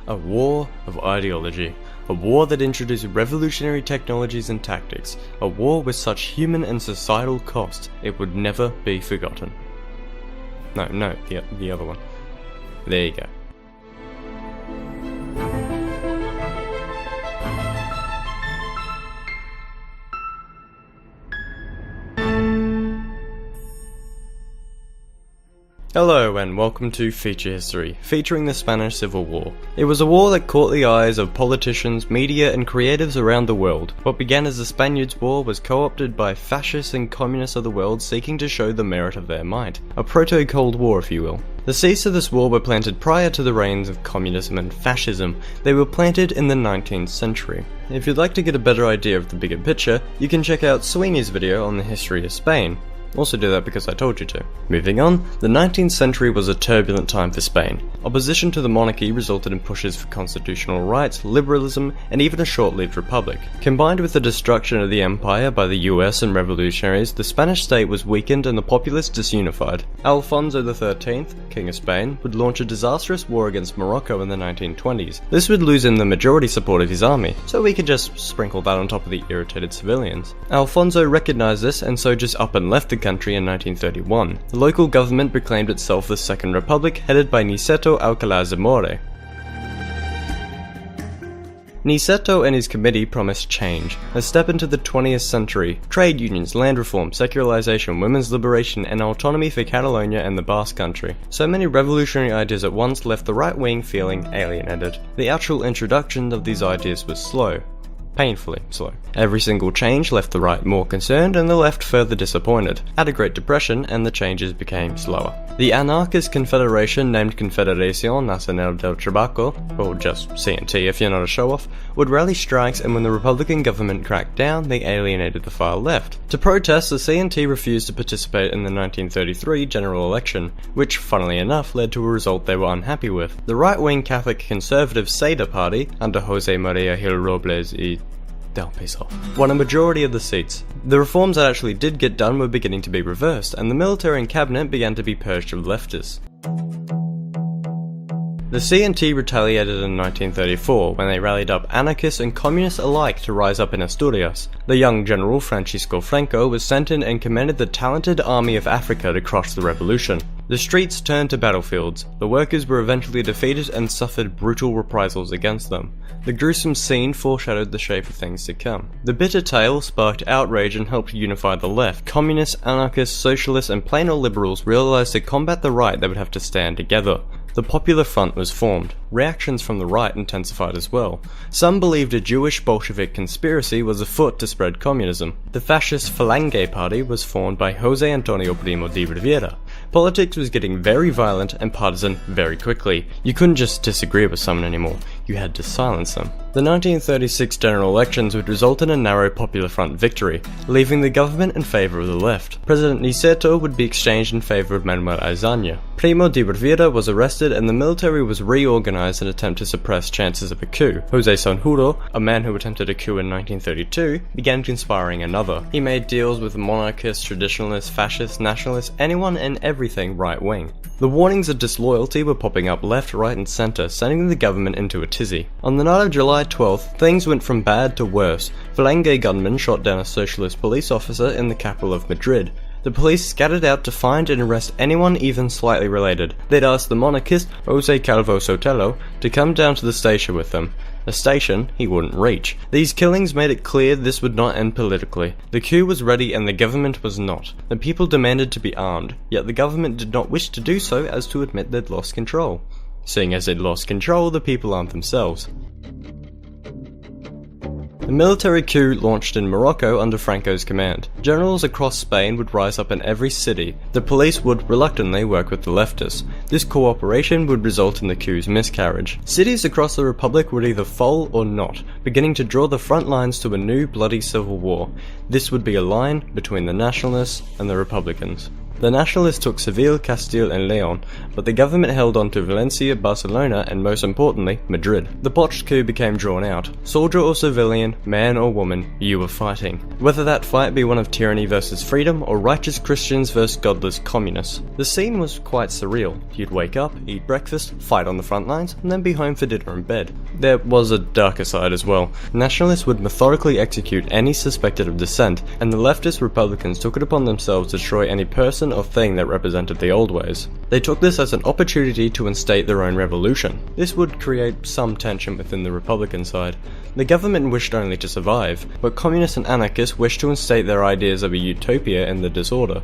A war of ideology. A war that introduced revolutionary technologies and tactics. A war with such human and societal cost it would never be forgotten. No, the other one. There you go. Hello and welcome to Feature History, featuring the Spanish Civil War. It was a war that caught the eyes of politicians, media and creatives around the world. What began as the Spaniards' War was co-opted by fascists and communists of the world seeking to show the merit of their might. A proto-Cold War, if you will. The seeds of this war were planted prior to the reigns of communism and fascism. They were planted in the 19th century. If you'd like to get a better idea of the bigger picture, you can check out Sweeney's video on the history of Spain. Also do that because I told you to. Moving on, the 19th century was a turbulent time for Spain. Opposition to the monarchy resulted in pushes for constitutional rights, liberalism, and even a short-lived republic. Combined with the destruction of the empire by the US and revolutionaries, the Spanish state was weakened and the populace disunified. Alfonso XIII, King of Spain, would launch a disastrous war against Morocco in the 1920s. This would lose him the majority support of his army, so we could just sprinkle that on top of the irritated civilians. Alfonso recognized this and so just up and left the country in 1931. The local government proclaimed itself the Second Republic, headed by Niceto Alcalá Zamora. Niceto and his committee promised change, a step into the 20th century, trade unions, land reform, secularization, women's liberation, and autonomy for Catalonia and the Basque Country. So many revolutionary ideas at once left the right wing feeling alienated. The actual introduction of these ideas was slow. Painfully slow. Every single change left the right more concerned and the left further disappointed. Add a Great Depression and the changes became slower. The anarchist confederation named Confederación Nacional del Trabajo, or just CNT if you're not a show-off, would rally strikes, and when the Republican government cracked down, they alienated the far left. To protest, the CNT refused to participate in the 1933 general election, which, funnily enough, led to a result they were unhappy with. The right-wing Catholic conservative Seda Party, under José María Gil Robles y piss off, won a majority of the seats. The reforms that actually did get done were beginning to be reversed, and the military and cabinet began to be purged of leftists. The CNT retaliated in 1934 when they rallied up anarchists and communists alike to rise up in Asturias. The young general Francisco Franco was sent in and commanded the talented army of Africa to crush the revolution. The streets turned to battlefields. The workers were eventually defeated and suffered brutal reprisals against them. The gruesome scene foreshadowed the shape of things to come. The bitter tale sparked outrage and helped unify the left. Communists, anarchists, socialists, and plain old liberals realized to combat the right they would have to stand together. The Popular Front was formed. Reactions from the right intensified as well. Some believed a Jewish Bolshevik conspiracy was afoot to spread communism. The fascist Falange Party was formed by José Antonio Primo de Rivera. Politics was getting very violent and partisan very quickly. You couldn't just disagree with someone anymore, you had to silence them. The 1936 general elections would result in a narrow Popular Front victory, leaving the government in favour of the left. President Niceto would be exchanged in favour of Manuel Azaña. Primo de Rivera was arrested and the military was reorganised in an attempt to suppress chances of a coup. José Sanjurjo, a man who attempted a coup in 1932, began conspiring another. He made deals with monarchists, traditionalists, fascists, nationalists, anyone and everything right-wing. The warnings of disloyalty were popping up left, right and centre, sending the government into a tizzy. On the night of July 12th, things went from bad to worse. Falange gunmen shot down a socialist police officer in the capital of Madrid. The police scattered out to find and arrest anyone even slightly related. They'd asked the monarchist, José Calvo Sotelo, to come down to the station with them. A station he wouldn't reach. These killings made it clear this would not end politically. The coup was ready and the government was not. The people demanded to be armed, yet the government did not wish to do so as to admit they'd lost control. Seeing as they'd lost control, the people armed themselves. The military coup launched in Morocco under Franco's command. Generals across Spain would rise up in every city. The police would reluctantly work with the leftists. This cooperation would result in the coup's miscarriage. Cities across the Republic would either fall or not, beginning to draw the front lines to a new bloody civil war. This would be a line between the Nationalists and the Republicans. The Nationalists took Seville, Castile and Leon, but the government held on to Valencia, Barcelona and most importantly, Madrid. The botched coup became drawn out. Soldier or civilian, man or woman, you were fighting. Whether that fight be one of tyranny versus freedom or righteous Christians versus godless communists. The scene was quite surreal. You'd wake up, eat breakfast, fight on the front lines, and then be home for dinner and bed. There was a darker side as well. Nationalists would methodically execute any suspected of dissent, and the leftist Republicans took it upon themselves to destroy any person or thing that represented the old ways. They took this as an opportunity to instate their own revolution. This would create some tension within the Republican side. The government wished only to survive, but communists and anarchists wished to instate their ideas of a utopia in the disorder.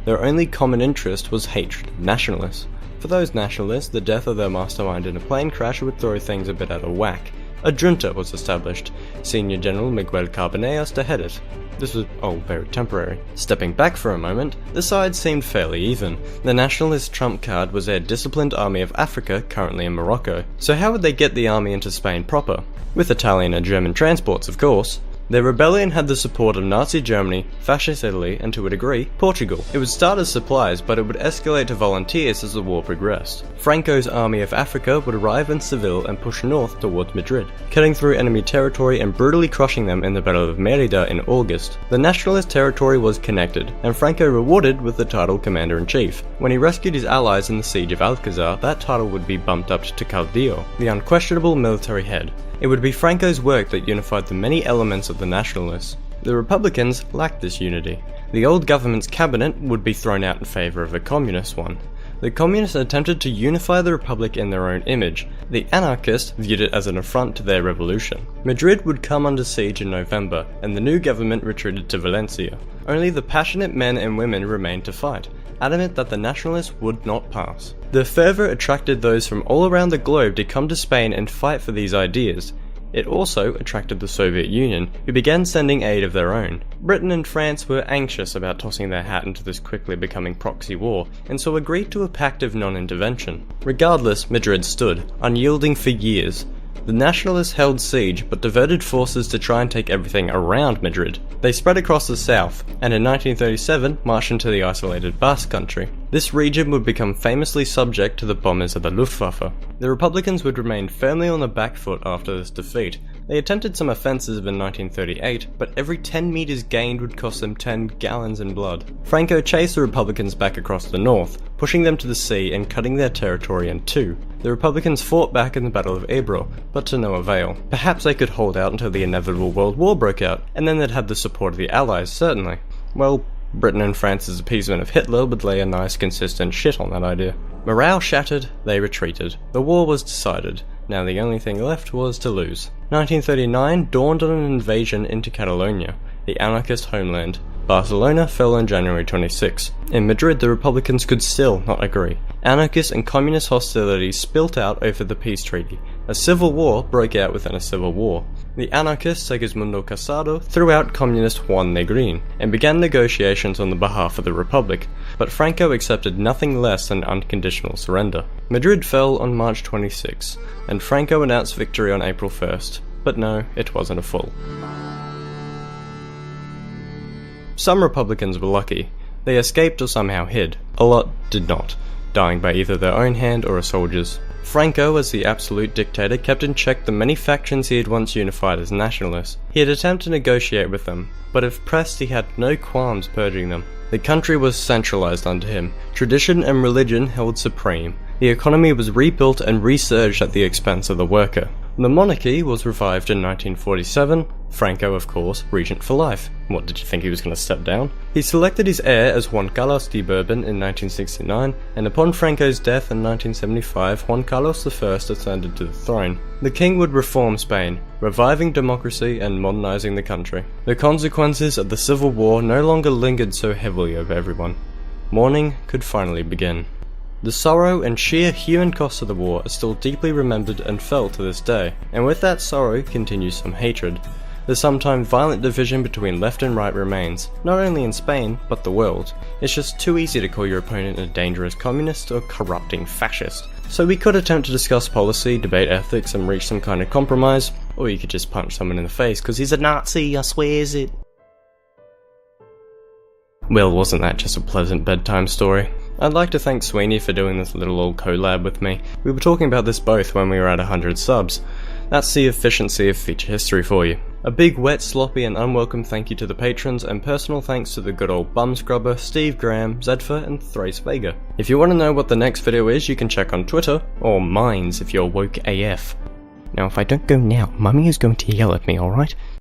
Their only common interest was hatred of nationalists. For those nationalists, the death of their mastermind in a plane crash would throw things a bit out of whack. A junta was established. Senior General Miguel Carboneas to head it. This was, very temporary. Stepping back for a moment, the sides seemed fairly even. The nationalist trump card was their disciplined army of Africa currently in Morocco. So how would they get the army into Spain proper? With Italian and German transports, of course. Their rebellion had the support of Nazi Germany, Fascist Italy, and to a degree, Portugal. It would start as supplies, but it would escalate to volunteers as the war progressed. Franco's Army of Africa would arrive in Seville and push north towards Madrid, cutting through enemy territory and brutally crushing them in the Battle of Mérida in August. The nationalist territory was connected, and Franco rewarded with the title Commander-in-Chief. When he rescued his allies in the siege of Alcazar, that title would be bumped up to Caudillo, the unquestionable military head. It would be Franco's work that unified the many elements of the Nationalists. The Republicans lacked this unity. The old government's cabinet would be thrown out in favour of a communist one. The communists attempted to unify the Republic in their own image. The anarchists viewed it as an affront to their revolution. Madrid would come under siege in November, and the new government retreated to Valencia. Only the passionate men and women remained to fight, adamant that the Nationalists would not pass. The fervour attracted those from all around the globe to come to Spain and fight for these ideas. It also attracted the Soviet Union, who began sending aid of their own. Britain and France were anxious about tossing their hat into this quickly becoming proxy war, and so agreed to a pact of non-intervention. Regardless, Madrid stood, unyielding for years. The Nationalists held siege, but diverted forces to try and take everything around Madrid. They spread across the south, and in 1937 marched into the isolated Basque country. This region would become famously subject to the bombers of the Luftwaffe. The Republicans would remain firmly on the back foot after this defeat. They attempted some offensive in 1938, but every 10 meters gained would cost them 10 gallons in blood. Franco chased the Republicans back across the north, pushing them to the sea and cutting their territory in two. The Republicans fought back in the Battle of Ebro, but to no avail. Perhaps they could hold out until the inevitable World War broke out, and then they'd have the support of the Allies, certainly. Well, Britain and France's appeasement of Hitler would lay a nice consistent shit on that idea. Morale shattered, they retreated. The war was decided. Now the only thing left was to lose. 1939 dawned on an invasion into Catalonia, the anarchist homeland. Barcelona fell on January 26. In Madrid, the Republicans could still not agree. Anarchist and communist hostilities spilt out over the peace treaty. A civil war broke out within a civil war. The anarchist Segismundo Casado threw out communist Juan Negrin and began negotiations on the behalf of the Republic, but Franco accepted nothing less than unconditional surrender. Madrid fell on March 26, and Franco announced victory on April 1st, but no, it wasn't a full. Some Republicans were lucky. They escaped or somehow hid. A lot did not, dying by either their own hand or a soldier's. Franco, as the absolute dictator, kept in check the many factions he had once unified as nationalists. He had attempted to negotiate with them, but if pressed he had no qualms purging them. The country was centralized under him. Tradition and religion held supreme. The economy was rebuilt and resurged at the expense of the worker. The monarchy was revived in 1947, Franco, of course, regent for life. What, did you think he was going to step down? He selected his heir as Juan Carlos de Bourbon in 1969, and upon Franco's death in 1975, Juan Carlos I ascended to the throne. The king would reform Spain, reviving democracy and modernizing the country. The consequences of the civil war no longer lingered so heavily over everyone. Mourning could finally begin. The sorrow and sheer human cost of the war are still deeply remembered and felt to this day, and with that sorrow continues some hatred. The sometimes violent division between left and right remains, not only in Spain, but the world. It's just too easy to call your opponent a dangerous communist or corrupting fascist. So we could attempt to discuss policy, debate ethics, and reach some kind of compromise, or you could just punch someone in the face because he's a Nazi, I swears it. Well, wasn't that just a pleasant bedtime story? I'd like to thank Sweeney for doing this little old collab with me. We were talking about this both when we were at 100 subs. That's the efficiency of feature history for you. A big, wet, sloppy and unwelcome thank you to the patrons, and personal thanks to the good old Bumscrubber, Steve Graham, Zedfer and Thrace Vega. If you want to know what the next video is, you can check on Twitter, or Minds if you're woke AF. Now if I don't go now, Mummy is going to yell at me, alright?